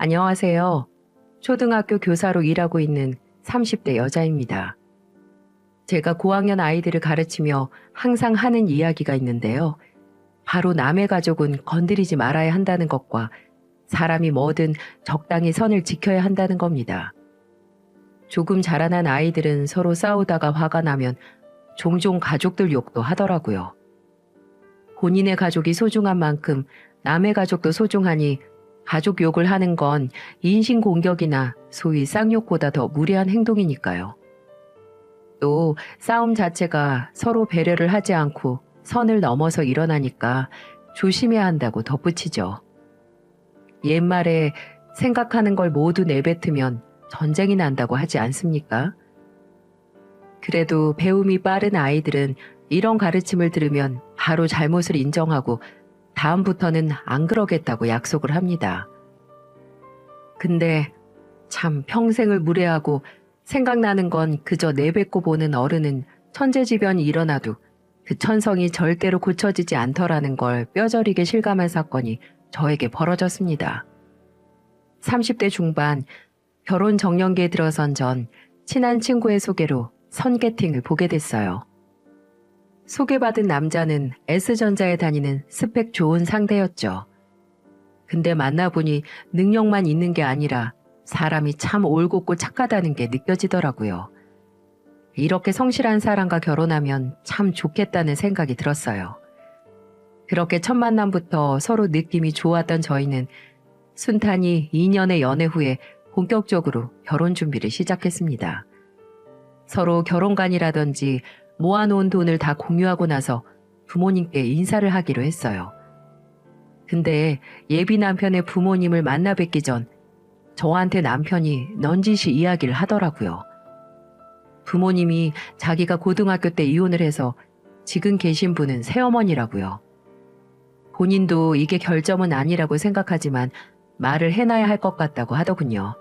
안녕하세요. 초등학교 교사로 일하고 있는 30대 여자입니다. 제가 고학년 아이들을 가르치며 항상 하는 이야기가 있는데요. 바로 남의 가족은 건드리지 말아야 한다는 것과 사람이 뭐든 적당히 선을 지켜야 한다는 겁니다. 조금 자라난 아이들은 서로 싸우다가 화가 나면 종종 가족들 욕도 하더라고요. 본인의 가족이 소중한 만큼 남의 가족도 소중하니 가족 욕을 하는 건 인신공격이나 소위 쌍욕보다 더 무례한 행동이니까요. 또 싸움 자체가 서로 배려를 하지 않고 선을 넘어서 일어나니까 조심해야 한다고 덧붙이죠. 옛말에 생각하는 걸 모두 내뱉으면 전쟁이 난다고 하지 않습니까? 그래도 배움이 빠른 아이들은 이런 가르침을 들으면 바로 잘못을 인정하고 다음부터는 안 그러겠다고 약속을 합니다. 근데 참 평생을 무례하고 생각나는 건 그저 내뱉고 보는 어른은 천재지변이 일어나도 그 천성이 절대로 고쳐지지 않더라는 걸 뼈저리게 실감한 사건이 저에게 벌어졌습니다. 30대 중반 결혼 정년기에 들어선 전 친한 친구의 소개로 선개팅을 보게 됐어요. 소개받은 남자는 S전자에 다니는 스펙 좋은 상대였죠. 근데 만나보니 능력만 있는 게 아니라 사람이 참 올곧고 착하다는 게 느껴지더라고요. 이렇게 성실한 사람과 결혼하면 참 좋겠다는 생각이 들었어요. 그렇게 첫 만남부터 서로 느낌이 좋았던 저희는 순탄히 2년의 연애 후에 본격적으로 결혼 준비를 시작했습니다. 서로 결혼관이라든지 모아놓은 돈을 다 공유하고 나서 부모님께 인사를 하기로 했어요. 근데 예비 남편의 부모님을 만나 뵙기 전 저한테 남편이 넌지시 이야기를 하더라고요. 부모님이 자기가 고등학교 때 이혼을 해서 지금 계신 분은 새어머니라고요. 본인도 이게 결점은 아니라고 생각하지만 말을 해놔야 할 것 같다고 하더군요.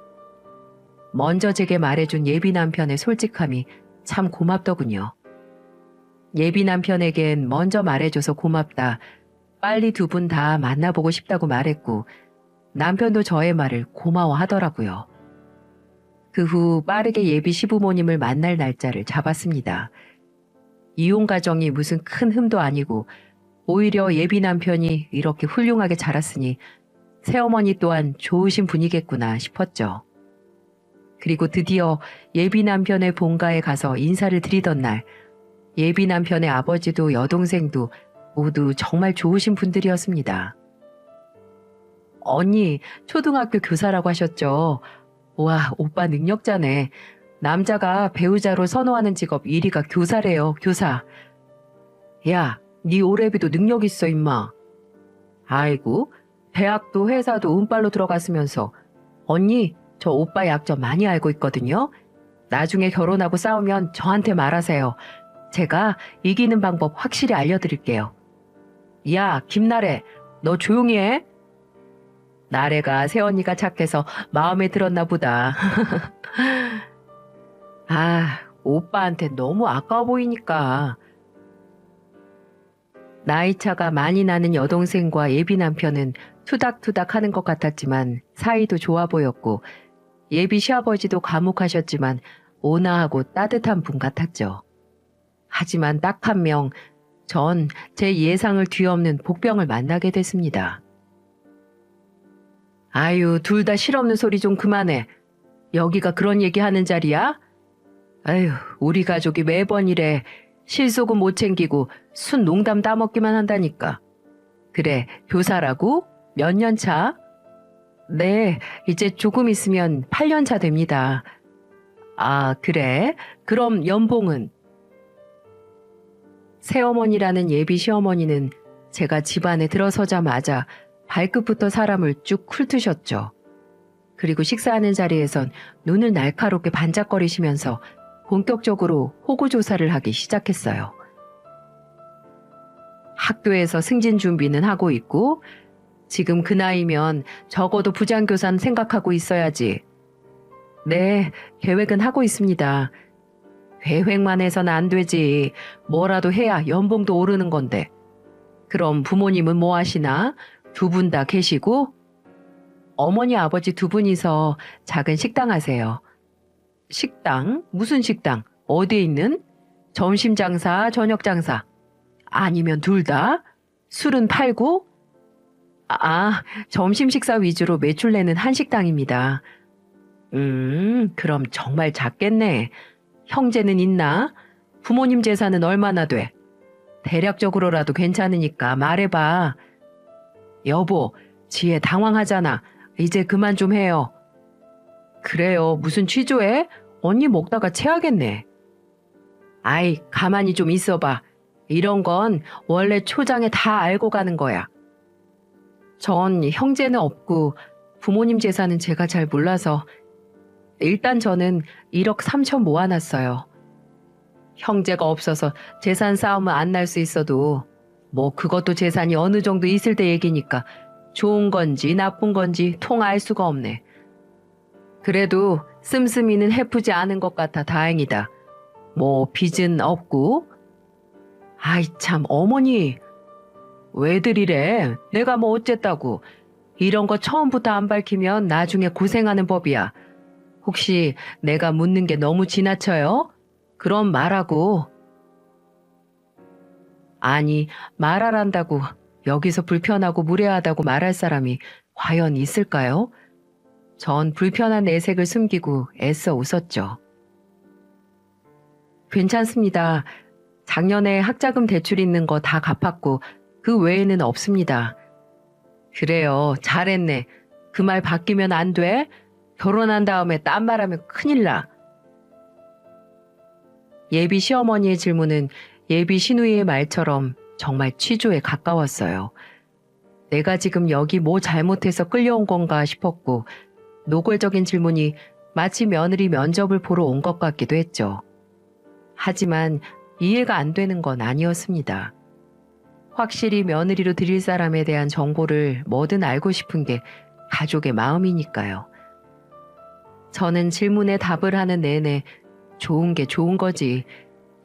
먼저 제게 말해준 예비 남편의 솔직함이 참 고맙더군요. 예비 남편에겐 먼저 말해줘서 고맙다. 빨리 두 분 다 만나보고 싶다고 말했고 남편도 저의 말을 고마워하더라고요. 그 후 빠르게 예비 시부모님을 만날 날짜를 잡았습니다. 이혼 가정이 무슨 큰 흠도 아니고 오히려 예비 남편이 이렇게 훌륭하게 자랐으니 새어머니 또한 좋으신 분이겠구나 싶었죠. 그리고 드디어 예비 남편의 본가에 가서 인사를 드리던 날 예비 남편의 아버지도 여동생도 모두 정말 좋으신 분들이었습니다. 언니, 초등학교 교사라고 하셨죠? 와, 오빠 능력자네. 남자가 배우자로 선호하는 직업 1위가 교사래요, 교사. 야, 네 오래비도 능력 있어, 임마. 아이고, 대학도 회사도 운빨로 들어갔으면서 언니, 저 오빠 약점 많이 알고 있거든요. 나중에 결혼하고 싸우면 저한테 말하세요. 제가 이기는 방법 확실히 알려드릴게요. 야, 김나래, 너 조용히 해. 나래가 새언니가 착해서 마음에 들었나 보다. 아, 오빠한테 너무 아까워 보이니까. 나이차가 많이 나는 여동생과 예비 남편은 투닥투닥 하는 것 같았지만 사이도 좋아 보였고 예비 시아버지도 과묵하셨지만 온화하고 따뜻한 분 같았죠. 하지만 딱 한 명, 전 제 예상을 뒤엎는 복병을 만나게 됐습니다. 아유, 둘 다 실없는 소리 좀 그만해. 여기가 그런 얘기하는 자리야? 아유, 우리 가족이 매번 이래. 실속은 못 챙기고 순 농담 따먹기만 한다니까. 그래, 교사라고? 몇 년 차? 네, 이제 조금 있으면 8년 차 됩니다. 아, 그래? 그럼 연봉은? 새어머니라는 예비 시어머니는 제가 집안에 들어서자마자 발끝부터 사람을 쭉 훑으셨죠. 그리고 식사하는 자리에선 눈을 날카롭게 반짝거리시면서 본격적으로 호구조사를 하기 시작했어요. 학교에서 승진 준비는 하고 있고 지금 그 나이면 적어도 부장교사는 생각하고 있어야지. 네, 계획은 하고 있습니다. 계획만 해서는 안 되지. 뭐라도 해야 연봉도 오르는 건데. 그럼 부모님은 뭐 하시나? 두 분 다 계시고? 어머니 아버지 두 분이서 작은 식당 하세요. 식당? 무슨 식당? 어디에 있는? 점심 장사, 저녁 장사? 아니면 둘 다? 술은 팔고? 점심 식사 위주로 매출 내는 한식당입니다. 그럼 정말 작겠네. 형제는 있나? 부모님 재산은 얼마나 돼? 대략적으로라도 괜찮으니까 말해봐. 여보, 지혜 당황하잖아. 이제 그만 좀 해요. 그래요, 무슨 취조해? 언니 먹다가 체하겠네. 아이, 가만히 좀 있어봐. 이런 건 원래 초장에 다 알고 가는 거야. 전 형제는 없고 부모님 재산은 제가 잘 몰라서 일단 저는 1억 3천 모아놨어요. 형제가 없어서 재산 싸움은 안 날 수 있어도 뭐 그것도 재산이 어느 정도 있을 때 얘기니까 좋은 건지 나쁜 건지 통 알 수가 없네. 그래도 씀씀이는 해프지 않은 것 같아 다행이다. 뭐 빚은 없고. 아이 참 어머니. 왜들 이래? 내가 뭐 어쨌다고. 이런 거 처음부터 안 밝히면 나중에 고생하는 법이야. 혹시 내가 묻는 게 너무 지나쳐요? 그럼 말하고. 아니 말하란다고 여기서 불편하고 무례하다고 말할 사람이 과연 있을까요? 전 불편한 내색을 숨기고 애써 웃었죠. 괜찮습니다. 작년에 학자금 대출 있는 거 다 갚았고 그 외에는 없습니다. 그래요. 잘했네. 그 말 바뀌면 안 돼? 결혼한 다음에 딴 말하면 큰일 나. 예비 시어머니의 질문은 예비 시누이의 말처럼 정말 취조에 가까웠어요. 내가 지금 여기 뭐 잘못해서 끌려온 건가 싶었고 노골적인 질문이 마치 며느리 면접을 보러 온 것 같기도 했죠. 하지만 이해가 안 되는 건 아니었습니다. 확실히 며느리로 드릴 사람에 대한 정보를 뭐든 알고 싶은 게 가족의 마음이니까요. 저는 질문에 답을 하는 내내 좋은 게 좋은 거지.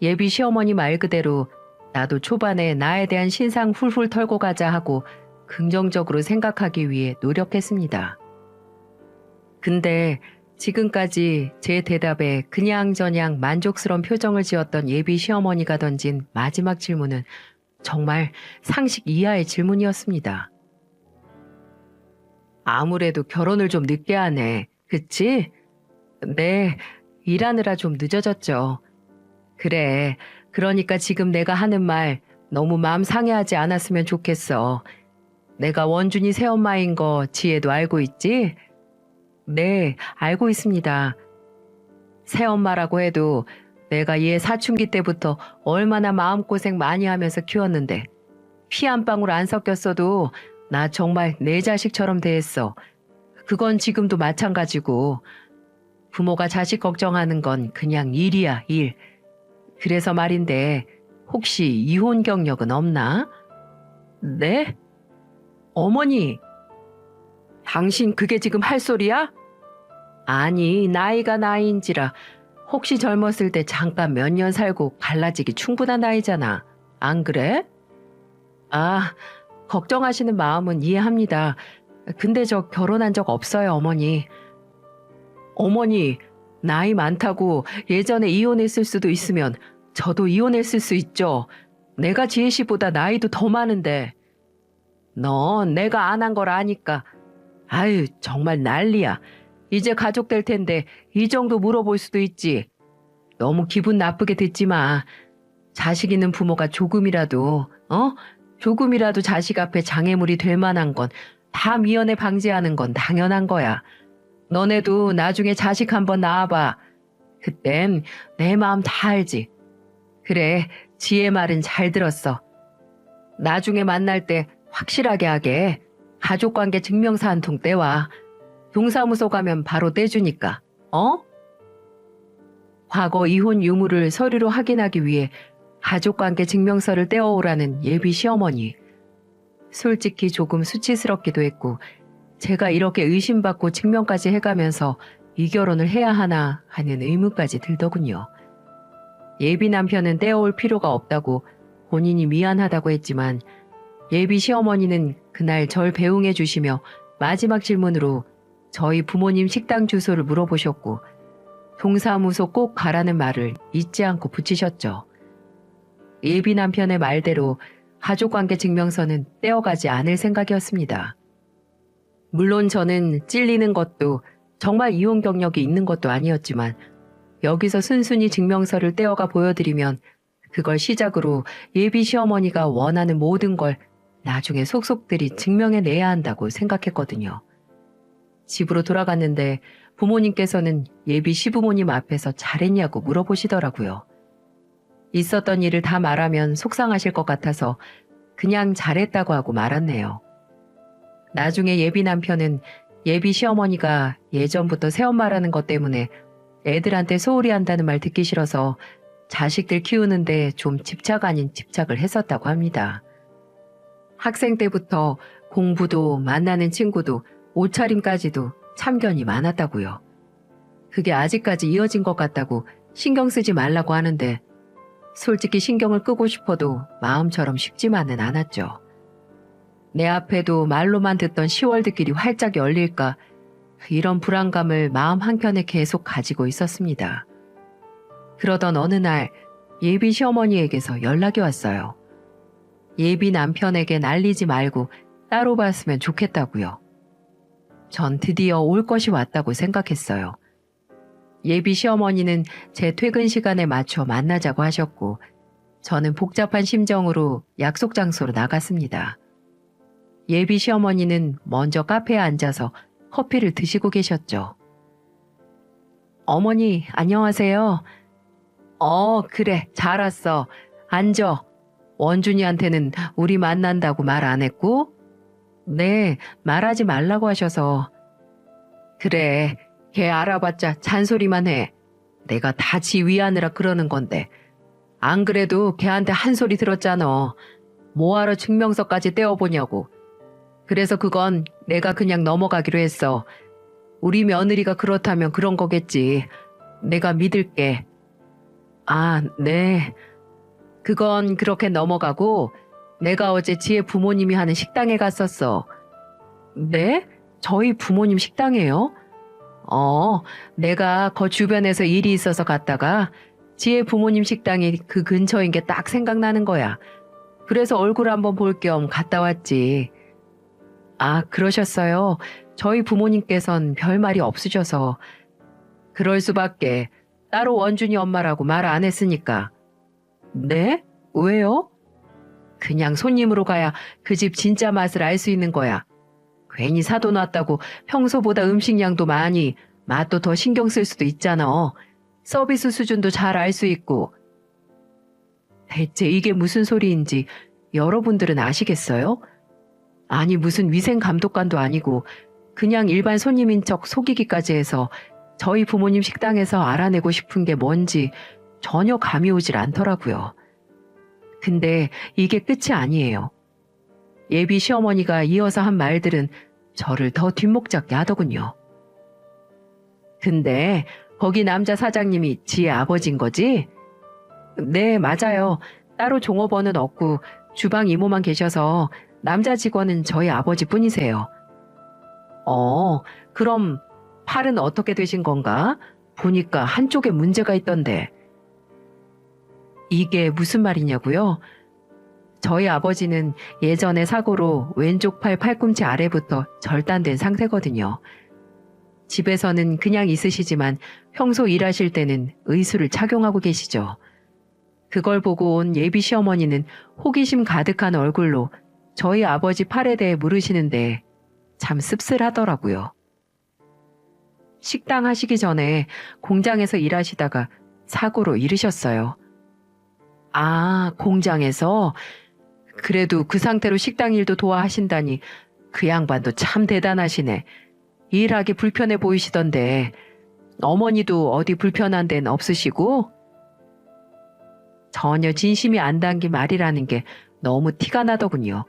예비 시어머니 말 그대로 나도 초반에 나에 대한 신상 훌훌 털고 가자 하고 긍정적으로 생각하기 위해 노력했습니다. 근데 지금까지 제 대답에 그냥저냥 만족스러운 표정을 지었던 예비 시어머니가 던진 마지막 질문은 정말 상식 이하의 질문이었습니다. 아무래도 결혼을 좀 늦게 하네. 그치? 네, 일하느라 좀 늦어졌죠. 그래, 그러니까 지금 내가 하는 말 너무 마음 상해하지 않았으면 좋겠어. 내가 원준이 새엄마인 거 지혜도 알고 있지? 네, 알고 있습니다. 새엄마라고 해도 내가 얘 사춘기 때부터 얼마나 마음고생 많이 하면서 키웠는데 피 한 방울 안 섞였어도 나 정말 내 자식처럼 대했어. 그건 지금도 마찬가지고 부모가 자식 걱정하는 건 그냥 일이야, 일. 그래서 말인데 혹시 이혼 경력은 없나? 네? 어머니, 당신 그게 지금 할 소리야? 아니, 나이가 나이인지라 혹시 젊었을 때 잠깐 몇 년 살고 갈라지기 충분한 나이잖아. 안 그래? 아, 걱정하시는 마음은 이해합니다. 근데 저 결혼한 적 없어요, 어머니. 어머니, 나이 많다고 예전에 이혼했을 수도 있으면 저도 이혼했을 수 있죠. 내가 지혜 씨보다 나이도 더 많은데. 넌 내가 안 한 걸 아니까. 아유, 정말 난리야. 이제 가족 될 텐데 이 정도 물어볼 수도 있지. 너무 기분 나쁘게 듣지 마. 자식 있는 부모가 조금이라도 자식 앞에 장애물이 될 만한 건 다 미연에 방지하는 건 당연한 거야. 너네도 나중에 자식 한번 낳아봐. 그땐 내 마음 다 알지. 그래, 지혜 말은 잘 들었어. 나중에 만날 때 확실하게 하게. 가족관계 증명서 한 통 떼와. 동사무소 가면 바로 떼주니까. 어? 과거 이혼 유무를 서류로 확인하기 위해 가족관계 증명서를 떼어오라는 예비 시어머니. 솔직히 조금 수치스럽기도 했고 제가 이렇게 의심받고 증명까지 해가면서 이 결혼을 해야 하나 하는 의문까지 들더군요. 예비 남편은 떼어올 필요가 없다고 본인이 미안하다고 했지만 예비 시어머니는 그날 절 배웅해 주시며 마지막 질문으로 저희 부모님 식당 주소를 물어보셨고 동사무소 꼭 가라는 말을 잊지 않고 붙이셨죠. 예비 남편의 말대로 가족관계 증명서는 떼어가지 않을 생각이었습니다. 물론 저는 찔리는 것도 정말 이혼 경력이 있는 것도 아니었지만 여기서 순순히 증명서를 떼어가 보여드리면 그걸 시작으로 예비 시어머니가 원하는 모든 걸 나중에 속속들이 증명해내야 한다고 생각했거든요. 집으로 돌아갔는데 부모님께서는 예비 시부모님 앞에서 잘했냐고 물어보시더라고요. 있었던 일을 다 말하면 속상하실 것 같아서 그냥 잘했다고 하고 말았네요. 나중에 예비 남편은 예비 시어머니가 예전부터 새엄마라는 것 때문에 애들한테 소홀히 한다는 말 듣기 싫어서 자식들 키우는데 좀 집착 아닌 집착을 했었다고 합니다. 학생 때부터 공부도 만나는 친구도 옷차림까지도 참견이 많았다고요. 그게 아직까지 이어진 것 같다고 신경 쓰지 말라고 하는데 솔직히 신경을 끄고 싶어도 마음처럼 쉽지만은 않았죠. 내 앞에도 말로만 듣던 시월드길이 활짝 열릴까 이런 불안감을 마음 한켠에 계속 가지고 있었습니다. 그러던 어느 날 예비 시어머니에게서 연락이 왔어요. 예비 남편에게 날리지 말고 따로 봤으면 좋겠다고요. 전 드디어 올 것이 왔다고 생각했어요. 예비 시어머니는 제 퇴근 시간에 맞춰 만나자고 하셨고 저는 복잡한 심정으로 약속 장소로 나갔습니다. 예비 시어머니는 먼저 카페에 앉아서 커피를 드시고 계셨죠. 어머니, 안녕하세요. 그래, 잘 왔어. 앉아. 원준이한테는 우리 만난다고 말 안 했고? 네, 말하지 말라고 하셔서. 그래, 걔 알아봤자 잔소리만 해. 내가 다 지 위하느라 그러는 건데. 안 그래도 걔한테 한 소리 들었잖아. 뭐하러 증명서까지 떼어보냐고. 그래서 그건 내가 그냥 넘어가기로 했어. 우리 며느리가 그렇다면 그런 거겠지. 내가 믿을게. 아, 네. 그건 그렇게 넘어가고 내가 어제 지혜 부모님이 하는 식당에 갔었어. 네? 저희 부모님 식당에요? 내가 그 주변에서 일이 있어서 갔다가 지혜 부모님 식당이 그 근처인 게 딱 생각나는 거야. 그래서 얼굴 한번 볼 겸 갔다 왔지. 아, 그러셨어요? 저희 부모님께선 별 말이 없으셔서. 그럴 수밖에. 따로 원준이 엄마라고 말 안 했으니까. 네? 왜요? 그냥 손님으로 가야 그 집 진짜 맛을 알 수 있는 거야. 괜히 사돈 왔다고 평소보다 음식량도 많이, 맛도 더 신경 쓸 수도 있잖아. 서비스 수준도 잘 알 수 있고. 대체 이게 무슨 소리인지 여러분들은 아시겠어요? 아니 무슨 위생 감독관도 아니고 그냥 일반 손님인 척 속이기까지 해서 저희 부모님 식당에서 알아내고 싶은 게 뭔지 전혀 감이 오질 않더라고요. 근데 이게 끝이 아니에요. 예비 시어머니가 이어서 한 말들은 저를 더 뒷목 잡게 하더군요. 근데 거기 남자 사장님이 지의 아버지인 거지? 네, 맞아요. 따로 종업원은 없고 주방 이모만 계셔서 남자 직원은 저희 아버지뿐이세요. 그럼 팔은 어떻게 되신 건가? 보니까 한쪽에 문제가 있던데. 이게 무슨 말이냐고요? 저희 아버지는 예전에 사고로 왼쪽 팔 팔꿈치 아래부터 절단된 상태거든요. 집에서는 그냥 있으시지만 평소 일하실 때는 의수를 착용하고 계시죠. 그걸 보고 온 예비 시어머니는 호기심 가득한 얼굴로 저희 아버지 팔에 대해 물으시는데 참 씁쓸하더라고요. 식당 하시기 전에 공장에서 일하시다가 사고로 잃으셨어요. 아, 공장에서? 그래도 그 상태로 식당 일도 도와하신다니 그 양반도 참 대단하시네. 일하기 불편해 보이시던데 어머니도 어디 불편한 데는 없으시고? 전혀 진심이 안 담긴 말이라는 게 너무 티가 나더군요.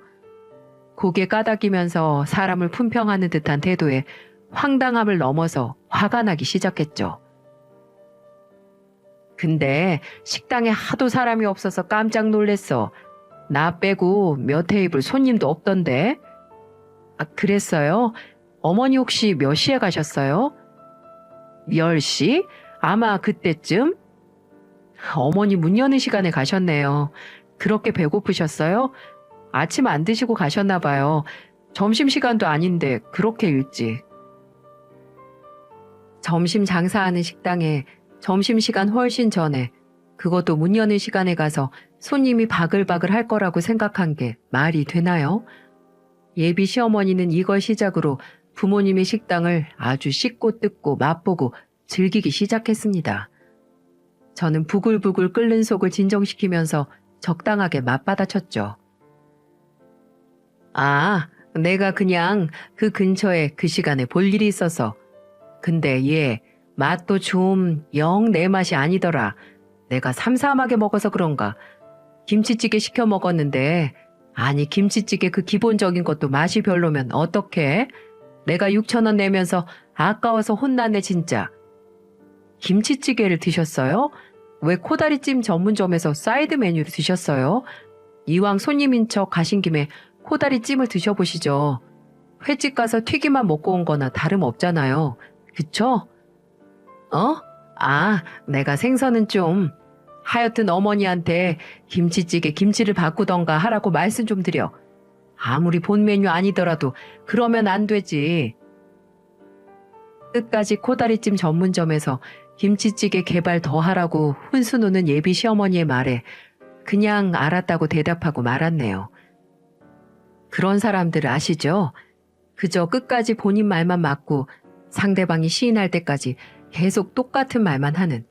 고개 까닥이면서 사람을 품평하는 듯한 태도에 황당함을 넘어서 화가 나기 시작했죠. 근데 식당에 하도 사람이 없어서 깜짝 놀랬어. 나 빼고 몇 테이블 손님도 없던데. 아, 그랬어요? 어머니 혹시 몇 시에 가셨어요? 10시? 아마 그때쯤? 어머니 문 여는 시간에 가셨네요. 그렇게 배고프셨어요? 아침 안 드시고 가셨나 봐요. 점심시간도 아닌데 그렇게 일찍. 점심 장사하는 식당에 점심시간 훨씬 전에 그것도 문 여는 시간에 가서 손님이 바글바글 할 거라고 생각한 게 말이 되나요? 예비 시어머니는 이걸 시작으로 부모님의 식당을 아주 씻고 뜯고 맛보고 즐기기 시작했습니다. 저는 부글부글 끓는 속을 진정시키면서 적당하게 맛받아쳤죠. 아, 내가 그냥 그 근처에 그 시간에 볼 일이 있어서. 근데 얘 맛도 좀 영 내 맛이 아니더라. 내가 삼삼하게 먹어서 그런가. 김치찌개 시켜 먹었는데 아니 김치찌개 그 기본적인 것도 맛이 별로면 어떡해? 내가 6,000원 내면서 아까워서 혼나네 진짜. 김치찌개를 드셨어요? 왜 코다리찜 전문점에서 사이드 메뉴를 드셨어요? 이왕 손님인 척 가신 김에 코다리찜을 드셔보시죠. 횟집 가서 튀김만 먹고 온 거나 다름없잖아요. 그쵸? 아, 내가 생선은 좀. 하여튼 어머니한테 김치찌개 김치를 바꾸던가 하라고 말씀 좀 드려. 아무리 본 메뉴 아니더라도 그러면 안 되지. 끝까지 코다리찜 전문점에서 김치찌개 개발 더 하라고 훈수 놓는 예비 시어머니의 말에 그냥 알았다고 대답하고 말았네요. 그런 사람들 아시죠? 그저 끝까지 본인 말만 맞고 상대방이 시인할 때까지 계속 똑같은 말만 하는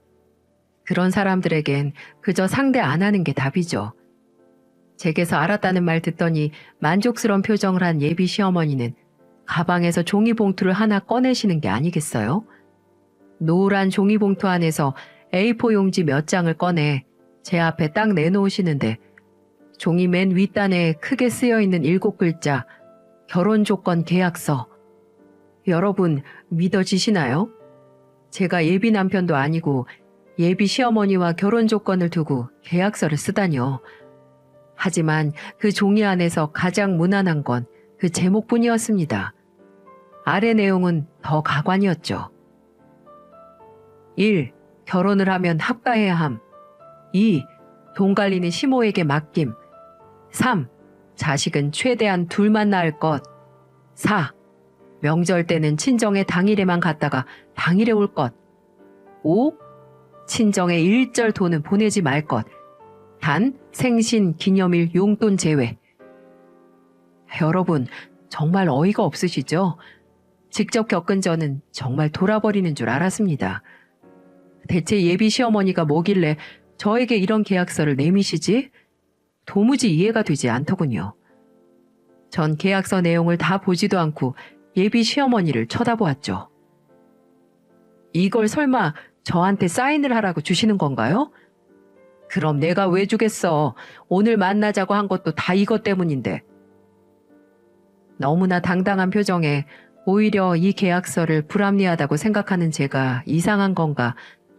그런 사람들에겐 그저 상대 안 하는 게 답이죠. 제게서 알았다는 말 듣더니 만족스러운 표정을 한 예비 시어머니는 가방에서 종이봉투를 하나 꺼내시는 게 아니겠어요? 노란 종이봉투 안에서 A4 용지 몇 장을 꺼내 제 앞에 딱 내놓으시는데 종이 맨 윗단에 크게 쓰여있는 7글자 결혼 조건 계약서. 여러분 믿어지시나요? 제가 예비 남편도 아니고 예비 시어머니와 결혼 조건을 두고 계약서를 쓰다뇨. 하지만 그 종이 안에서 가장 무난한 건 그 제목뿐이었습니다. 아래 내용은 더 가관이었죠. 1. 결혼을 하면 합가해야 함. 2. 돈 관리는 시모에게 맡김. 3. 자식은 최대한 둘만 낳을 것. 4. 명절 때는 친정에 당일에만 갔다가 당일에 올 것. 5. 친정에 일절 돈은 보내지 말 것. 단 생신, 기념일, 용돈 제외. 여러분 정말 어이가 없으시죠? 직접 겪은 저는 정말 돌아버리는 줄 알았습니다. 대체 예비 시어머니가 뭐길래 저에게 이런 계약서를 내미시지? 도무지 이해가 되지 않더군요. 전 계약서 내용을 다 보지도 않고 예비 시어머니를 쳐다보았죠. 이걸 설마 저한테 사인을 하라고 주시는 건가요? 그럼 내가 왜 주겠어. 오늘 만나자고 한 것도 다 이것 때문인데. 너무나 당당한 표정에 오히려 이 계약서를 불합리하다고 생각하는 제가 이상한 건가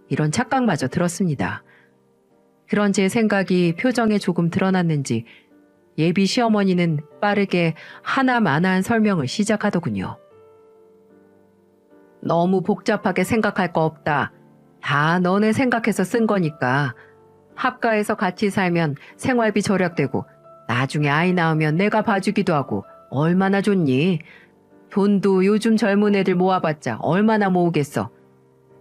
이런 착각마저 들었습니다. 그런 제 생각이 표정에 조금 드러났는지 예비 시어머니는 빠르게 하나마나한 설명을 시작하더군요. 너무 복잡하게 생각할 거 없다. 다 너네 생각해서 쓴 거니까. 합가해서 같이 살면 생활비 절약되고 나중에 아이 낳으면 내가 봐주기도 하고 얼마나 좋니? 돈도 요즘 젊은 애들 모아봤자 얼마나 모으겠어.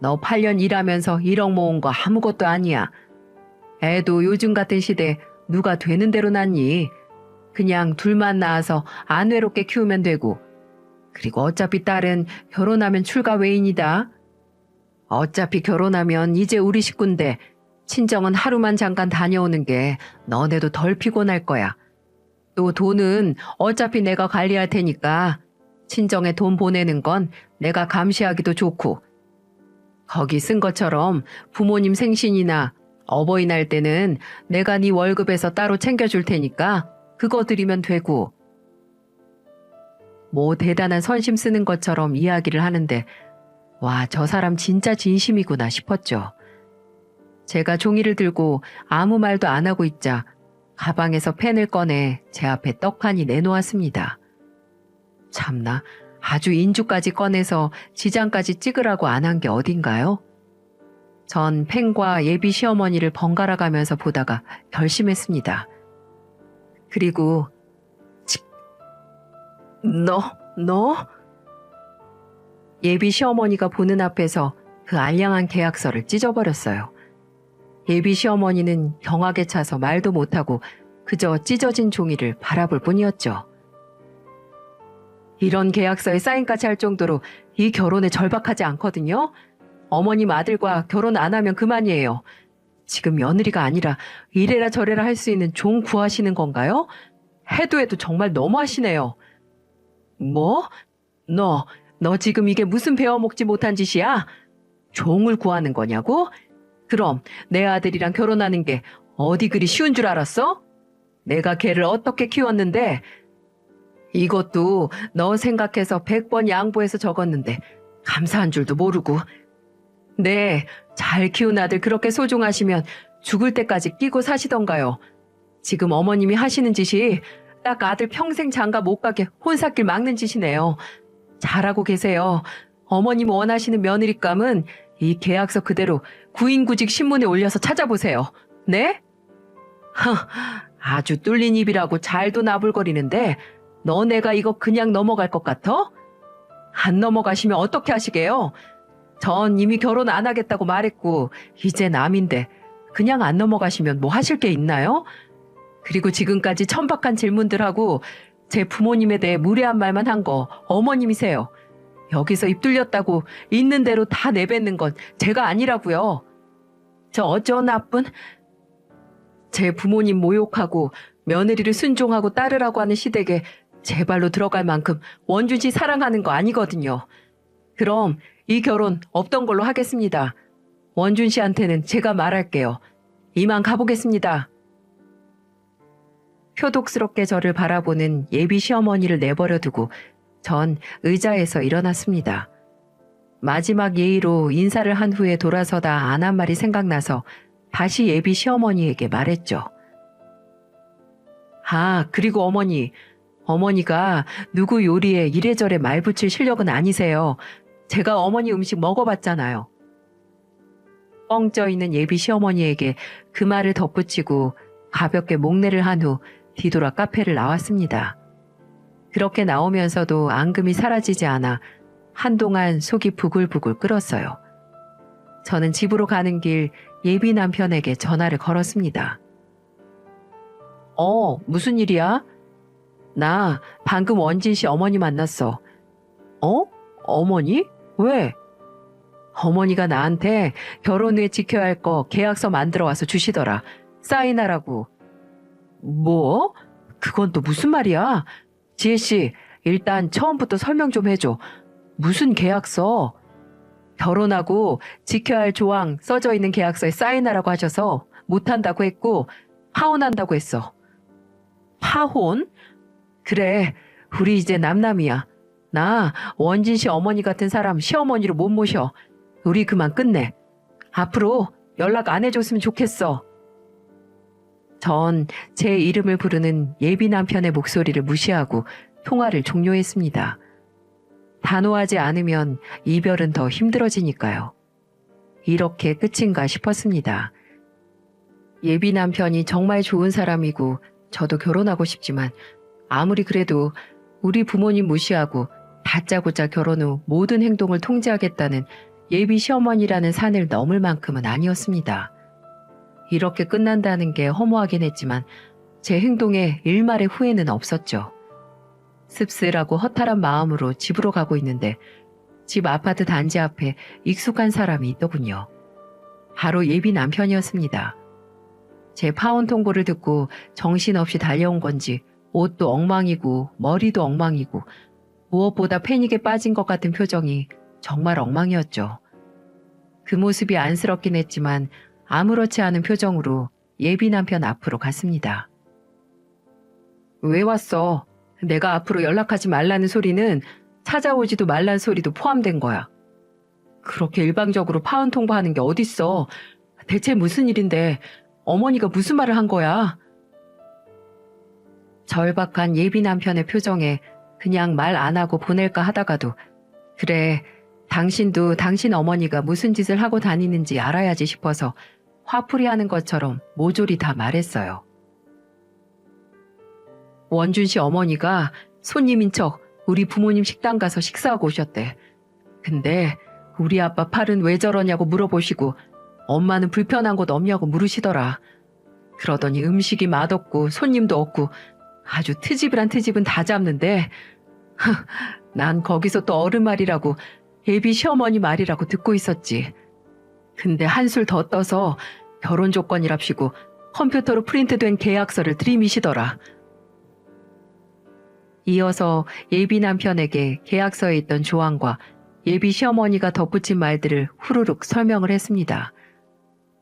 너 8년 일하면서 1억 모은 거 아무것도 아니야. 애도 요즘 같은 시대에 누가 되는 대로 낳니? 그냥 둘만 낳아서 안 외롭게 키우면 되고. 그리고 어차피 딸은 결혼하면 출가 외인이다. 어차피 결혼하면 이제 우리 식구인데 친정은 하루만 잠깐 다녀오는 게 너네도 덜 피곤할 거야. 또 돈은 어차피 내가 관리할 테니까 친정에 돈 보내는 건 내가 감시하기도 좋고 거기 쓴 것처럼 부모님 생신이나 어버이날 때는 내가 네 월급에서 따로 챙겨줄 테니까 그거 드리면 되고. 뭐 대단한 선심 쓰는 것처럼 이야기를 하는데 와, 저 사람 진짜 진심이구나 싶었죠. 제가 종이를 들고 아무 말도 안 하고 있자 가방에서 펜을 꺼내 제 앞에 떡하니 내놓았습니다. 참나, 아주 인주까지 꺼내서 지장까지 찍으라고 안 한 게 어딘가요? 전 팽과 예비 시어머니를 번갈아 가면서 보다가 결심했습니다. 그리고 너? 예비 시어머니가 보는 앞에서 그 알량한 계약서를 찢어버렸어요. 예비 시어머니는 경악에 차서 말도 못하고 그저 찢어진 종이를 바라볼 뿐이었죠. 이런 계약서에 사인까지 할 정도로 이 결혼에 절박하지 않거든요. 어머님 아들과 결혼 안 하면 그만이에요. 지금 며느리가 아니라 이래라 저래라 할 수 있는 종 구하시는 건가요? 해도 정말 너무하시네요. 뭐? 너 지금 이게 무슨 배워먹지 못한 짓이야? 종을 구하는 거냐고? 그럼 내 아들이랑 결혼하는 게 어디 그리 쉬운 줄 알았어? 내가 걔를 어떻게 키웠는데? 이것도 너 생각해서 100번 양보해서 적었는데 감사한 줄도 모르고. 네, 잘 키운 아들 그렇게 소중하시면 죽을 때까지 끼고 사시던가요. 지금 어머님이 하시는 짓이 딱 아들 평생 장가 못 가게 혼삿길 막는 짓이네요. 잘하고 계세요. 어머님 원하시는 며느리감은 이 계약서 그대로 구인구직 신문에 올려서 찾아보세요. 네? 아주 뚫린 입이라고 잘도 나불거리는데 너네가 이거 그냥 넘어갈 것 같아? 안 넘어가시면 어떻게 하시게요? 전 이미 결혼 안 하겠다고 말했고 이제 남인데 그냥 안 넘어가시면 뭐 하실 게 있나요? 그리고 지금까지 천박한 질문들하고 제 부모님에 대해 무례한 말만 한 거 어머님이세요. 여기서 입 뚫렸다고 있는 대로 다 내뱉는 건 제가 아니라고요. 저 어쩌 나쁜? 제 부모님 모욕하고 며느리를 순종하고 따르라고 하는 시댁에 제 발로 들어갈 만큼 원준 씨 사랑하는 거 아니거든요. 그럼 이 결혼 없던 걸로 하겠습니다. 원준 씨한테는 제가 말할게요. 이만 가보겠습니다. 표독스럽게 저를 바라보는 예비 시어머니를 내버려 두고 전 의자에서 일어났습니다. 마지막 예의로 인사를 한 후에 돌아서다 안 한 말이 생각나서 다시 예비 시어머니에게 말했죠. 그리고 어머니가 누구 요리에 이래저래 말 붙일 실력은 아니세요. 제가 어머니 음식 먹어봤잖아요. 뻥 쪄있는 예비 시어머니에게 그 말을 덧붙이고 가볍게 목례를 한 후 뒤돌아 카페를 나왔습니다. 그렇게 나오면서도 앙금이 사라지지 않아 한동안 속이 부글부글 끓었어요. 저는 집으로 가는 길 예비 남편에게 전화를 걸었습니다. 무슨 일이야? 나 방금 원진 씨 어머니 만났어. 어머니? 왜? 어머니가 나한테 결혼 후에 지켜야 할 거 계약서 만들어 와서 주시더라. 사인하라고. 뭐? 그건 또 무슨 말이야? 지혜씨, 일단 처음부터 설명 좀 해줘. 무슨 계약서? 결혼하고 지켜야 할 조항 써져 있는 계약서에 사인하라고 하셔서 못한다고 했고 파혼한다고 했어. 파혼? 그래, 우리 이제 남남이야. 나 원진 씨 어머니 같은 사람 시어머니로 못 모셔. 우리 그만 끝내. 앞으로 연락 안 해줬으면 좋겠어. 전 제 이름을 부르는 예비 남편의 목소리를 무시하고 통화를 종료했습니다. 단호하지 않으면 이별은 더 힘들어지니까요. 이렇게 끝인가 싶었습니다. 예비 남편이 정말 좋은 사람이고 저도 결혼하고 싶지만 아무리 그래도 우리 부모님 무시하고 다짜고짜 결혼 후 모든 행동을 통제하겠다는 예비 시어머니라는 산을 넘을 만큼은 아니었습니다. 이렇게 끝난다는 게 허무하긴 했지만 제 행동에 일말의 후회는 없었죠. 씁쓸하고 허탈한 마음으로 집으로 가고 있는데 집 아파트 단지 앞에 익숙한 사람이 있더군요. 바로 예비 남편이었습니다. 제 파혼 통보를 듣고 정신없이 달려온 건지 옷도 엉망이고 머리도 엉망이고 무엇보다 패닉에 빠진 것 같은 표정이 정말 엉망이었죠. 그 모습이 안쓰럽긴 했지만 아무렇지 않은 표정으로 예비 남편 앞으로 갔습니다. 왜 왔어? 내가 앞으로 연락하지 말라는 소리는 찾아오지도 말란 소리도 포함된 거야. 그렇게 일방적으로 파혼 통보하는 게 어딨어. 대체 무슨 일인데 어머니가 무슨 말을 한 거야? 절박한 예비 남편의 표정에 그냥 말 안 하고 보낼까 하다가도 그래, 당신도 당신 어머니가 무슨 짓을 하고 다니는지 알아야지 싶어서 화풀이 하는 것처럼 모조리 다 말했어요. 원준 씨 어머니가 손님인 척 우리 부모님 식당 가서 식사하고 오셨대. 근데 우리 아빠 팔은 왜 저러냐고 물어보시고 엄마는 불편한 곳 없냐고 물으시더라. 그러더니 음식이 맛없고 손님도 없고 아주 트집이란 트집은 다 잡는데 난 거기서 또 어른 말이라고 예비 시어머니 말이라고 듣고 있었지. 근데 한술 더 떠서 결혼 조건이랍시고 컴퓨터로 프린트된 계약서를 들이미시더라. 이어서 예비 남편에게 계약서에 있던 조항과 예비 시어머니가 덧붙인 말들을 후루룩 설명을 했습니다.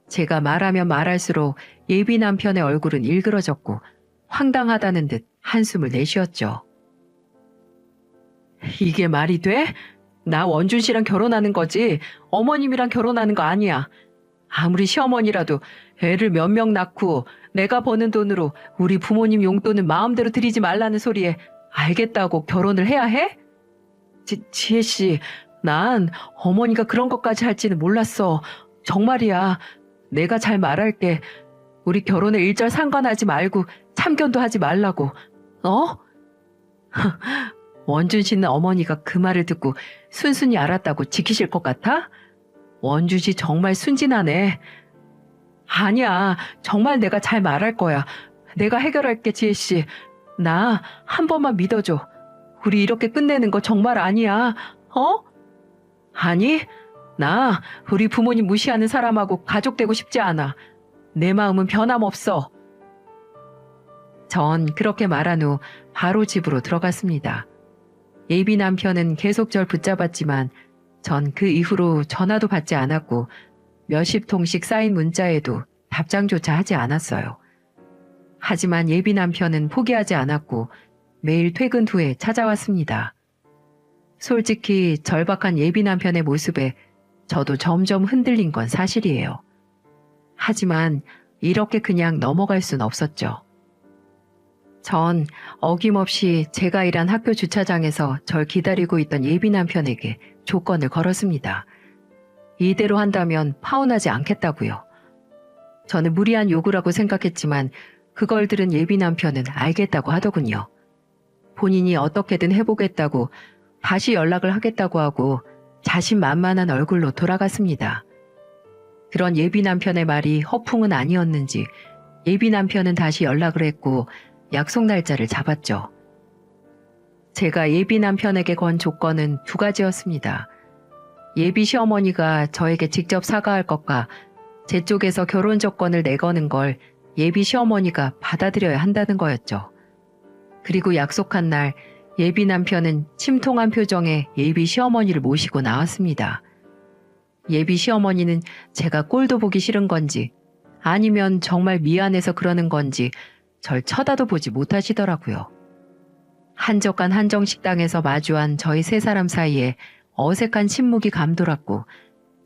제가 말하면 말할수록 예비 남편의 얼굴은 일그러졌고 황당하다는 듯 한숨을 내쉬었죠. 이게 말이 돼? 나 원준 씨랑 결혼하는 거지 어머님이랑 결혼하는 거 아니야. 아무리 시어머니라도 애를 몇 명 낳고 내가 버는 돈으로 우리 부모님 용돈은 마음대로 드리지 말라는 소리에 알겠다고 결혼을 해야 해? 지혜 씨, 난 어머니가 그런 것까지 할지는 몰랐어. 정말이야. 내가 잘 말할게. 우리 결혼에 일절 상관하지 말고 참견도 하지 말라고. 어? 원준 씨는 어머니가 그 말을 듣고 순순히 알았다고 지키실 것 같아? 원준 씨 정말 순진하네. 아니야. 정말 내가 잘 말할 거야. 내가 해결할게, 지혜 씨. 나 한 번만 믿어줘. 우리 이렇게 끝내는 거 정말 아니야. 어? 아니, 나 우리 부모님 무시하는 사람하고 가족 되고 싶지 않아. 내 마음은 변함없어. 전 그렇게 말한 후 바로 집으로 들어갔습니다. 예비 남편은 계속 절 붙잡았지만 전 그 이후로 전화도 받지 않았고 몇십 통씩 쌓인 문자에도 답장조차 하지 않았어요. 하지만 예비 남편은 포기하지 않았고 매일 퇴근 후에 찾아왔습니다. 솔직히 절박한 예비 남편의 모습에 저도 점점 흔들린 건 사실이에요. 하지만 이렇게 그냥 넘어갈 순 없었죠. 전 어김없이 제가 일한 학교 주차장에서 절 기다리고 있던 예비 남편에게 조건을 걸었습니다. 이대로 한다면 파혼하지 않겠다고요. 저는 무리한 요구라고 생각했지만 그걸 들은 예비 남편은 알겠다고 하더군요. 본인이 어떻게든 해보겠다고 다시 연락을 하겠다고 하고 자신만만한 얼굴로 돌아갔습니다. 그런 예비 남편의 말이 허풍은 아니었는지 예비 남편은 다시 연락을 했고 약속 날짜를 잡았죠. 제가 예비 남편에게 건 조건은 두 가지였습니다. 예비 시어머니가 저에게 직접 사과할 것과 제 쪽에서 결혼 조건을 내거는 걸 예비 시어머니가 받아들여야 한다는 거였죠. 그리고 약속한 날 예비 남편은 침통한 표정에 예비 시어머니를 모시고 나왔습니다. 예비 시어머니는 제가 꼴도 보기 싫은 건지 아니면 정말 미안해서 그러는 건지 절 쳐다도 보지 못하시더라고요. 한적한 한정식당에서 마주한 저희 세 사람 사이에 어색한 침묵이 감돌았고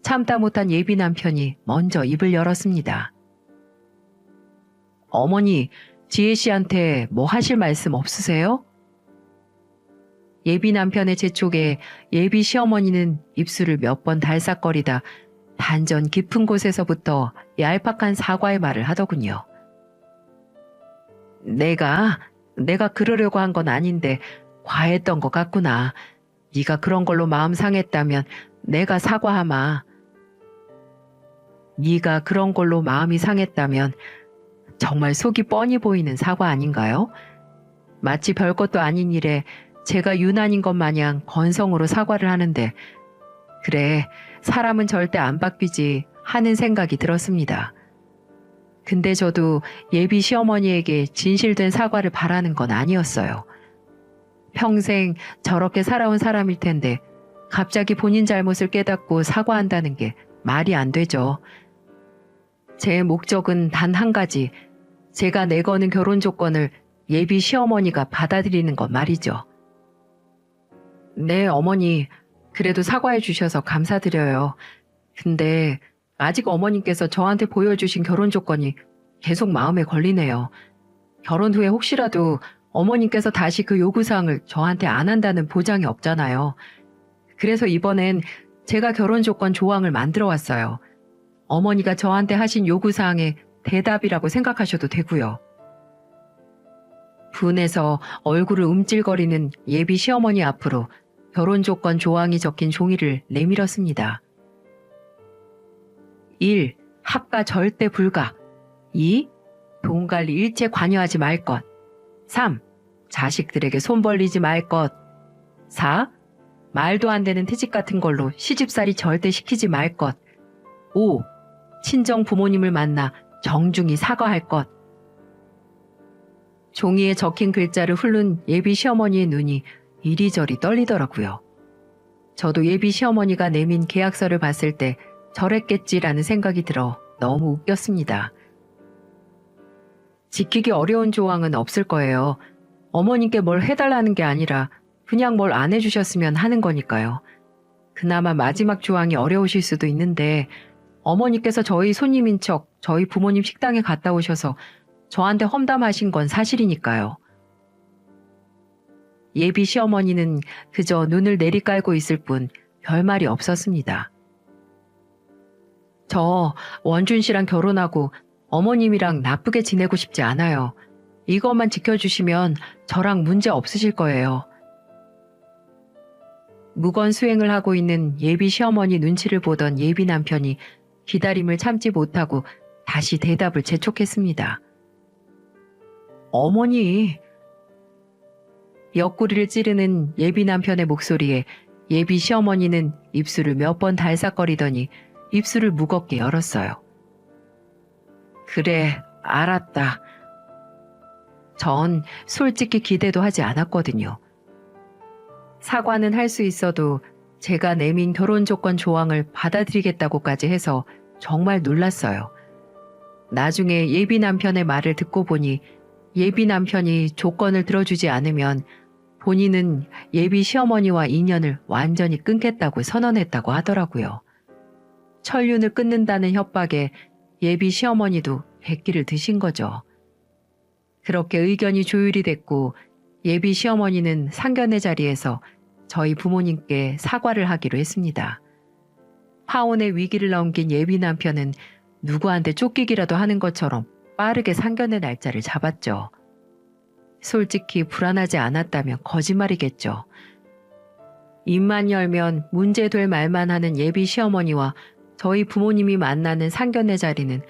참다 못한 예비 남편이 먼저 입을 열었습니다. 어머니, 지혜 씨한테 뭐 하실 말씀 없으세요? 예비 남편의 재촉에 예비 시어머니는 입술을 몇 번 달싹거리다 단전 깊은 곳에서부터 얄팍한 사과의 말을 하더군요. 내가 그러려고 한 건 아닌데 과했던 것 같구나. 네가 그런 걸로 마음 상했다면 내가 사과하마. 네가 그런 걸로 마음이 상했다면 정말 속이 뻔히 보이는 사과 아닌가요? 마치 별것도 아닌 일에 제가 유난인 것 마냥 건성으로 사과를 하는데 그래, 사람은 절대 안 바뀌지 하는 생각이 들었습니다. 근데 저도 예비 시어머니에게 진실된 사과를 바라는 건 아니었어요. 평생 저렇게 살아온 사람일 텐데 갑자기 본인 잘못을 깨닫고 사과한다는 게 말이 안 되죠. 제 목적은 단 한 가지, 제가 내거는 결혼 조건을 예비 시어머니가 받아들이는 것 말이죠. 네, 어머니, 그래도 사과해 주셔서 감사드려요. 근데 아직 어머님께서 저한테 보여주신 결혼 조건이 계속 마음에 걸리네요. 결혼 후에 혹시라도 어머님께서 다시 그 요구사항을 저한테 안 한다는 보장이 없잖아요. 그래서 이번엔 제가 결혼 조건 조항을 만들어 왔어요. 어머니가 저한테 하신 요구사항의 대답이라고 생각하셔도 되고요. 분해서 얼굴을 움찔거리는 예비 시어머니 앞으로 결혼 조건 조항이 적힌 종이를 내밀었습니다. 1. 합가 절대 불가. 2. 돈 관리 일체 관여하지 말 것. 3. 자식들에게 손 벌리지 말 것. 4. 말도 안 되는 퇴직 같은 걸로 시집살이 절대 시키지 말 것. 5. 친정 부모님을 만나 정중히 사과할 것. 종이에 적힌 글자를 훑는 예비 시어머니의 눈이 이리저리 떨리더라고요. 저도 예비 시어머니가 내민 계약서를 봤을 때 저랬겠지라는 생각이 들어 너무 웃겼습니다. 지키기 어려운 조항은 없을 거예요. 어머님께 뭘 해달라는 게 아니라 그냥 뭘 안 해주셨으면 하는 거니까요. 그나마 마지막 조항이 어려우실 수도 있는데 어머니께서 저희 손님인 척 저희 부모님 식당에 갔다 오셔서 저한테 험담하신 건 사실이니까요. 예비 시어머니는 그저 눈을 내리깔고 있을 뿐 별말이 없었습니다. 저 원준 씨랑 결혼하고 어머님이랑 나쁘게 지내고 싶지 않아요. 이것만 지켜주시면 저랑 문제 없으실 거예요. 무건 수행을 하고 있는 예비 시어머니 눈치를 보던 예비 남편이 기다림을 참지 못하고 다시 대답을 재촉했습니다. 어머니. 옆구리를 찌르는 예비 남편의 목소리에 예비 시어머니는 입술을 몇 번 달싹거리더니 입술을 무겁게 열었어요. 그래, 알았다. 전 솔직히 기대도 하지 않았거든요. 사과는 할 수 있어도 제가 내민 결혼 조건 조항을 받아들이겠다고까지 해서 정말 놀랐어요. 나중에 예비 남편의 말을 듣고 보니 예비 남편이 조건을 들어주지 않으면 본인은 예비 시어머니와 인연을 완전히 끊겠다고 선언했다고 하더라고요. 천륜을 끊는다는 협박에 예비 시어머니도 백기를 드신 거죠. 그렇게 의견이 조율이 됐고 예비 시어머니는 상견례 자리에서 저희 부모님께 사과를 하기로 했습니다. 파혼의 위기를 넘긴 예비 남편은 누구한테 쫓기기라도 하는 것처럼 빠르게 상견례 날짜를 잡았죠. 솔직히 불안하지 않았다면 거짓말이겠죠. 입만 열면 문제될 말만 하는 예비 시어머니와 저희 부모님이 만나는 상견례 자리는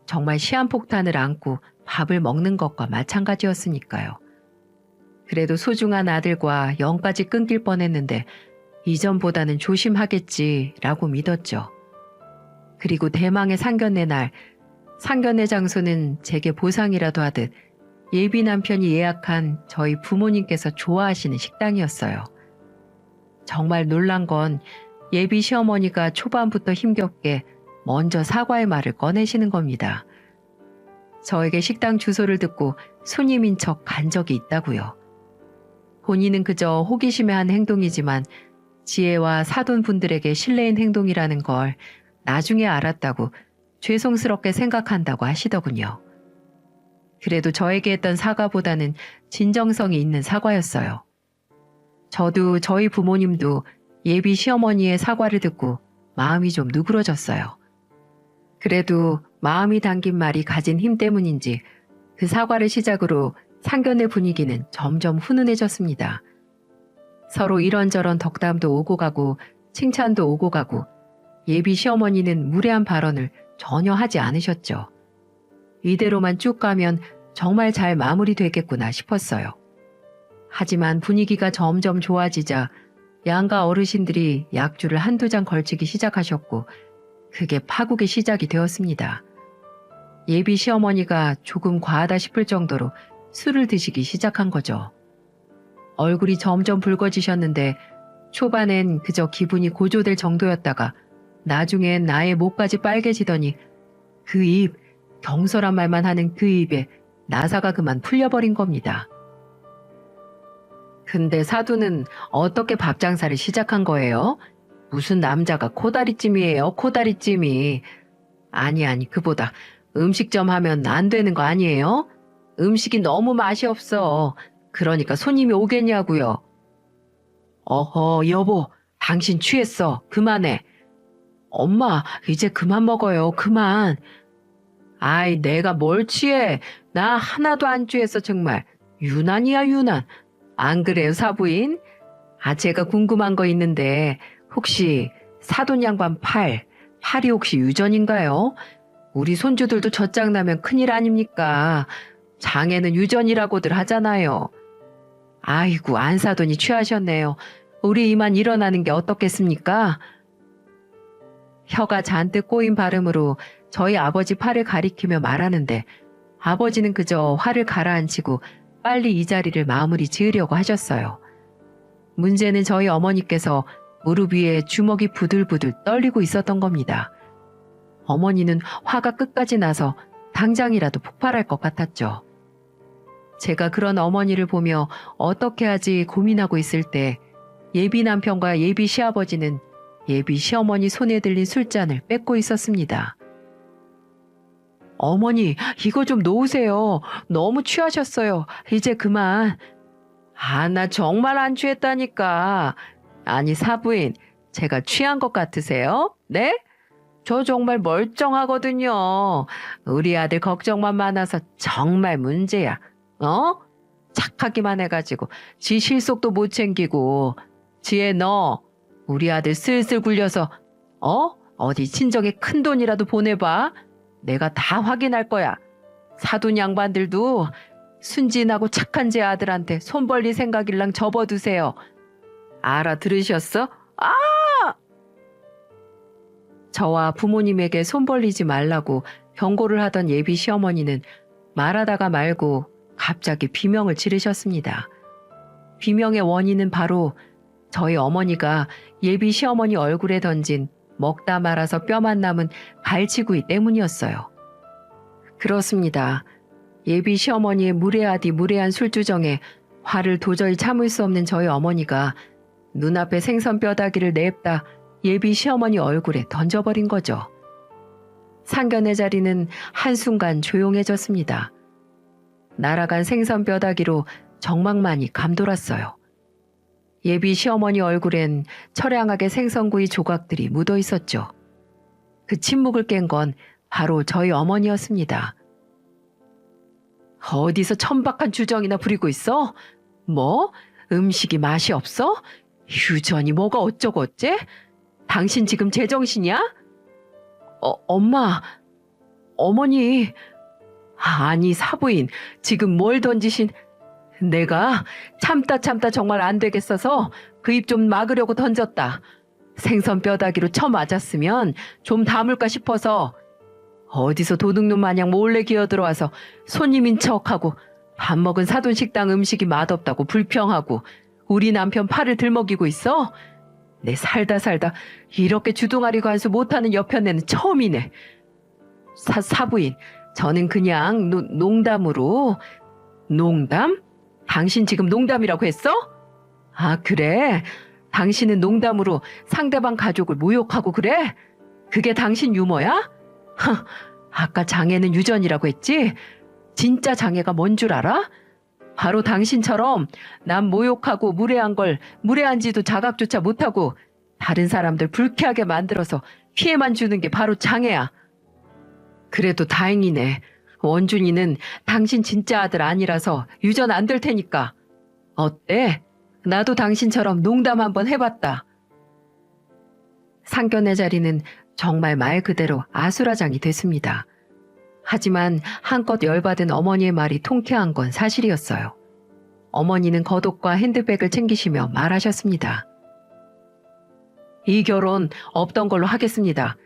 정말 시한폭탄을 안고 밥을 먹는 것과 마찬가지였으니까요. 그래도 소중한 아들과 영까지 끊길 뻔했는데 이전보다는 조심하겠지라고 믿었죠. 그리고 대망의 상견례 날, 상견례 장소는 제게 보상이라도 하듯 예비 남편이 예약한 저희 부모님께서 좋아하시는 식당이었어요. 정말 놀란 건 예비 시어머니가 초반부터 힘겹게 먼저 사과의 말을 꺼내시는 겁니다. 저에게 식당 주소를 듣고 손님인 척 간 적이 있다고요. 본인은 그저 호기심에 한 행동이지만 지혜와 사돈분들에게 실례인 행동이라는 걸 나중에 알았다고 죄송스럽게 생각한다고 하시더군요. 그래도 저에게 했던 사과보다는 진정성이 있는 사과였어요. 저도 저희 부모님도 예비 시어머니의 사과를 듣고 마음이 좀 누그러졌어요. 그래도 마음이 담긴 말이 가진 힘 때문인지 그 사과를 시작으로 상견례 분위기는 점점 훈훈해졌습니다. 서로 이런저런 덕담도 오고 가고 칭찬도 오고 가고 예비 시어머니는 무례한 발언을 전혀 하지 않으셨죠. 이대로만 쭉 가면 정말 잘 마무리되겠구나 싶었어요. 하지만 분위기가 점점 좋아지자 양가 어르신들이 약주를 한두 잔 걸치기 시작하셨고 그게 파국의 시작이 되었습니다. 예비 시어머니가 조금 과하다 싶을 정도로 술을 드시기 시작한 거죠. 얼굴이 점점 붉어지셨는데 초반엔 그저 기분이 고조될 정도였다가 나중엔 나의 목까지 빨개지더니 그 입, 경솔한 말만 하는 그 입에 나사가 그만 풀려버린 겁니다. 근데 사두는 어떻게 밥 장사를 시작한 거예요? 무슨 남자가 코다리찜이에요, 코다리찜이. 아니, 그보다 음식점 하면 안 되는 거 아니에요? 음식이 너무 맛이 없어. 그러니까 손님이 오겠냐고요. 어허, 여보, 당신 취했어. 그만해. 엄마, 이제 그만 먹어요. 그만. 아이, 내가 뭘 취해. 나 하나도 안 취했어, 정말. 유난이야, 유난. 안 그래요, 사부인? 아, 제가 궁금한 거 있는데, 혹시 사돈 양반 팔이 혹시 유전인가요? 우리 손주들도 젖장나면 큰일 아닙니까? 장애는 유전이라고들 하잖아요. 아이고, 안 사돈이 취하셨네요. 우리 이만 일어나는 게 어떻겠습니까? 혀가 잔뜩 꼬인 발음으로 저희 아버지 팔을 가리키며 말하는데 아버지는 그저 화를 가라앉히고 빨리 이 자리를 마무리 지으려고 하셨어요. 문제는 저희 어머니께서 무릎 위에 주먹이 부들부들 떨리고 있었던 겁니다. 어머니는 화가 끝까지 나서 당장이라도 폭발할 것 같았죠. 제가 그런 어머니를 보며 어떻게 하지 고민하고 있을 때 예비 남편과 예비 시아버지는 예비 시어머니 손에 들린 술잔을 뺏고 있었습니다. 어머니, 이거 좀 놓으세요. 너무 취하셨어요. 이제 그만. 아, 나 정말 안 취했다니까. 아니, 사부인, 제가 취한 것 같으세요? 네? 저 정말 멀쩡하거든요. 우리 아들 걱정만 많아서 정말 문제야. 어? 착하기만 해가지고 지 실속도 못 챙기고. 지혜 너 우리 아들 슬슬 굴려서 어디 친정에 큰돈이라도 보내봐. 내가 다 확인할 거야. 사돈 양반들도 순진하고 착한 제 아들한테 손 벌릴 생각일랑 접어두세요. 알아들으셨어? 아! 저와 부모님에게 손 벌리지 말라고 경고를 하던 예비 시어머니는 말하다가 말고 갑자기 비명을 지르셨습니다. 비명의 원인은 바로 저희 어머니가 예비 시어머니 얼굴에 던진 먹다 말아서 뼈만 남은 갈치구이 때문이었어요. 그렇습니다. 예비 시어머니의 무례하디 무례한 술주정에 화를 도저히 참을 수 없는 저희 어머니가 눈앞에 생선 뼈다귀를 냅다 예비 시어머니 얼굴에 던져버린 거죠. 상견례 자리는 한순간 조용해졌습니다. 날아간 생선 뼈다귀로 정막만이 감돌았어요. 예비 시어머니 얼굴엔 처량하게 생선구이 조각들이 묻어 있었죠. 그 침묵을 깬 건 바로 저희 어머니였습니다. 어디서 천박한 주정이나 부리고 있어? 뭐? 음식이 맛이 없어? 유전이 뭐가 어쩌고 어째? 당신 지금 제정신이야? 엄마, 어머니, 아니 사부인, 지금 뭘 던지신... 내가 참다 정말 안 되겠어서 그 입 좀 막으려고 던졌다. 생선 뼈다귀로 쳐맞았으면 좀 담을까 싶어서 어디서 도둑놈 마냥 몰래 기어들어와서 손님인 척하고 밥 먹은 사돈 식당 음식이 맛없다고 불평하고 우리 남편 팔을 들먹이고 있어? 내 살다 이렇게 주둥아리 관수 못하는 여편네는 처음이네. 사부인, 저는 그냥 농담으로... 농담? 당신 지금 농담이라고 했어? 아, 그래? 당신은 농담으로 상대방 가족을 모욕하고 그래? 그게 당신 유머야? 아까 장애는 유전이라고 했지? 진짜 장애가 뭔 줄 알아? 바로 당신처럼 남 모욕하고 무례한 걸 무례한지도 자각조차 못하고 다른 사람들 불쾌하게 만들어서 피해만 주는 게 바로 장애야. 그래도 다행이네. 원준이는 당신 진짜 아들 아니라서 유전 안 될 테니까. 어때? 나도 당신처럼 농담 한번 해봤다. 상견례 자리는 정말 말 그대로 아수라장이 됐습니다. 하지만 한껏 열받은 어머니의 말이 통쾌한 건 사실이었어요. 어머니는 겉옷과 핸드백을 챙기시며 말하셨습니다. 이 결혼 없던 걸로 하겠습니다.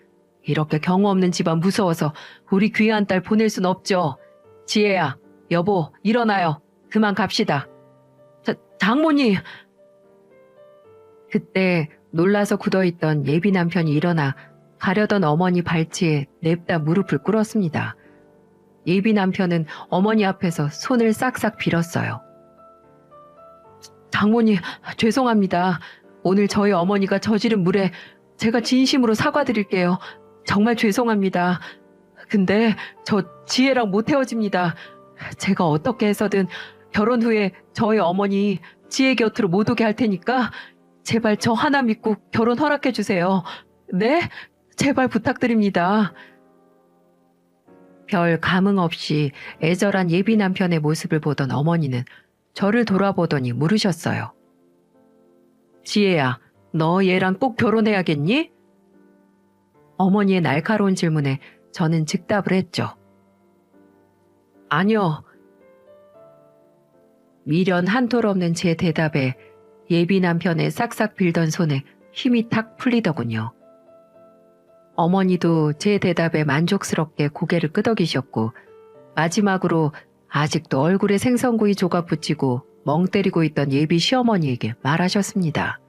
이렇게 경우 없는 집안 무서워서 우리 귀한 딸 보낼 순 없죠. 지혜야, 여보, 일어나요. 그만 갑시다. 장모님! 그때 놀라서 굳어있던 예비 남편이 일어나 가려던 어머니 발치에 냅다 무릎을 꿇었습니다. 예비 남편은 어머니 앞에서 손을 싹싹 빌었어요. 장모님, 죄송합니다. 오늘 저희 어머니가 저지른 물에 제가 진심으로 사과드릴게요. 정말 죄송합니다. 근데 저 지혜랑 못 헤어집니다. 제가 어떻게 해서든 결혼 후에 저희 어머니 지혜 곁으로 못 오게 할 테니까 제발 저 하나 믿고 결혼 허락해 주세요. 네? 제발 부탁드립니다. 별 감흥 없이 애절한 예비 남편의 모습을 보던 어머니는 저를 돌아보더니 물으셨어요. 지혜야, 너 얘랑 꼭 결혼해야겠니? 어머니의 날카로운 질문에 저는 즉답을 했죠. 아니요. 미련 한 톨 없는 제 대답에 예비 남편의 싹싹 빌던 손에 힘이 탁 풀리더군요. 어머니도 제 대답에 만족스럽게 고개를 끄덕이셨고 마지막으로 아직도 얼굴에 생선구이 조각 붙이고 멍 때리고 있던 예비 시어머니에게 말하셨습니다.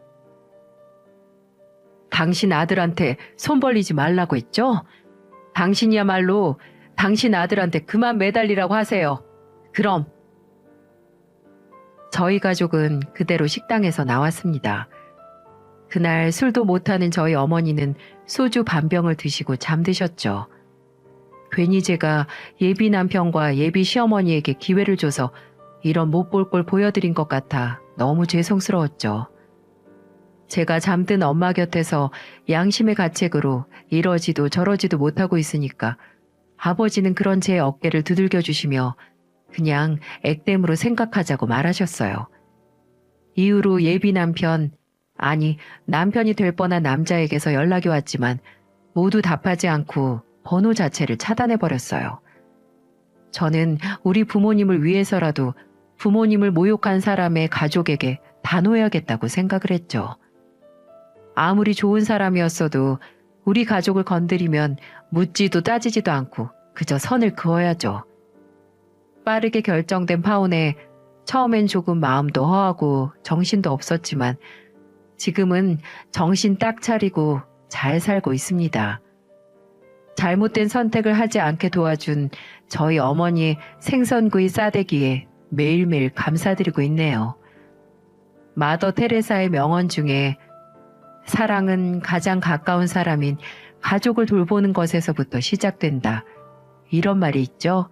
당신 아들한테 손 벌리지 말라고 했죠? 당신이야말로 당신 아들한테 그만 매달리라고 하세요. 그럼. 저희 가족은 그대로 식당에서 나왔습니다. 그날 술도 못하는 저희 어머니는 소주 반병을 드시고 잠드셨죠. 괜히 제가 예비 남편과 예비 시어머니에게 기회를 줘서 이런 못 볼 걸 보여드린 것 같아 너무 죄송스러웠죠. 제가 잠든 엄마 곁에서 양심의 가책으로 이러지도 저러지도 못하고 있으니까 아버지는 그런 제 어깨를 두들겨 주시며 그냥 액땜으로 생각하자고 말하셨어요. 이후로 예비 남편, 아니 남편이 될 뻔한 남자에게서 연락이 왔지만 모두 답하지 않고 번호 자체를 차단해버렸어요. 저는 우리 부모님을 위해서라도 부모님을 모욕한 사람의 가족에게 단호해야겠다고 생각을 했죠. 아무리 좋은 사람이었어도 우리 가족을 건드리면 묻지도 따지지도 않고 그저 선을 그어야죠. 빠르게 결정된 파혼에 처음엔 조금 마음도 허하고 정신도 없었지만 지금은 정신 딱 차리고 잘 살고 있습니다. 잘못된 선택을 하지 않게 도와준 저희 어머니의 생선구이 싸대기에 매일매일 감사드리고 있네요. 마더 테레사의 명언 중에 사랑은 가장 가까운 사람인 가족을 돌보는 것에서부터 시작된다. 이런 말이 있죠.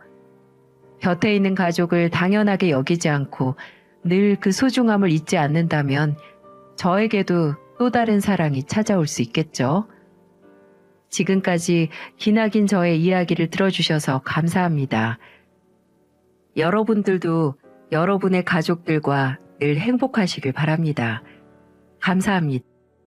곁에 있는 가족을 당연하게 여기지 않고 늘 그 소중함을 잊지 않는다면 저에게도 또 다른 사랑이 찾아올 수 있겠죠. 지금까지 기나긴 저의 이야기를 들어주셔서 감사합니다. 여러분들도 여러분의 가족들과 늘 행복하시길 바랍니다. 감사합니다.